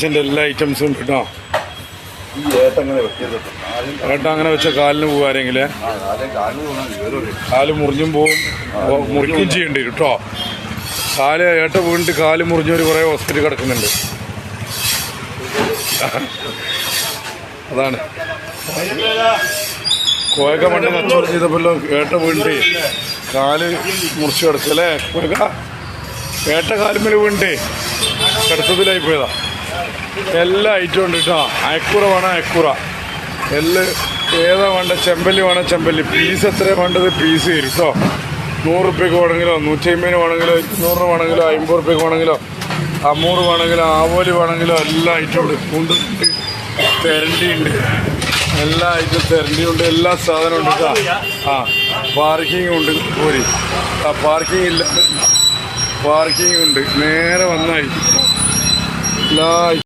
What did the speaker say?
എല്ലാ ഐറ്റംസും ഉണ്ട് കേട്ടോ. ഏട്ട അങ്ങനെ വെച്ച കാലിന് പോകാരെങ്കിൽ കാല് മുറിഞ്ഞും പോവും, മുറിക്കുകയും ചെയ്യേണ്ടി വരും കേട്ടോ. കാല് ഏട്ട വീണിട്ട് കാല് മുറിഞ്ഞവർ കുറേ ഹോസ്പിറ്റലിൽ കിടക്കുന്നുണ്ട്. അതാണ് കോയക്ക പണ്ട് കച്ചവടം ചെയ്തപ്പോഴല്ലോ ഏട്ട വീണിട്ട് കാല് മുറിച്ച് കിടക്കല്ലേ. കോയക്ക ഏട്ട കാലുമേൽ വീണിട്ട് കിടത്തത്തിലായി പോയതാ. എല്ലാ ഐറ്റം ഉണ്ട് കേട്ടോ. അയക്കൂറ വേണം അയക്കൂറ, എല്ല് ഏതാ വേണ്ട, ചെമ്പല്ലി വേണം ചെമ്പല്ലി. പീസ് എത്ര വേണ്ടത് പീസ് തരും കേട്ടോ. 100 റുപ്യക്ക് വേണമെങ്കിലോ 150 വേണമെങ്കിലോ 200 വേണമെങ്കിലോ 50 റുപ്യക്ക് വേണമെങ്കിലോ 100 വേണമെങ്കിലോ ആവോലി വേണമെങ്കിലോ എല്ലാ ഐറ്റം ഉണ്ട്. കുണ്ടുണ്ട്, തെരണ്ടി ഉണ്ട്, എല്ലാ ഐറ്റം തെരണ്ടി ഉണ്ട്, എല്ലാ സാധനവും ഉണ്ട് കേട്ടോ. പാർക്കിംഗ് ഉണ്ട്. പോരി പാർക്കിംഗ് ഇല്ല, പാർക്കിംഗ് ഉണ്ട്. നേരെ വന്നായി എല്ലാ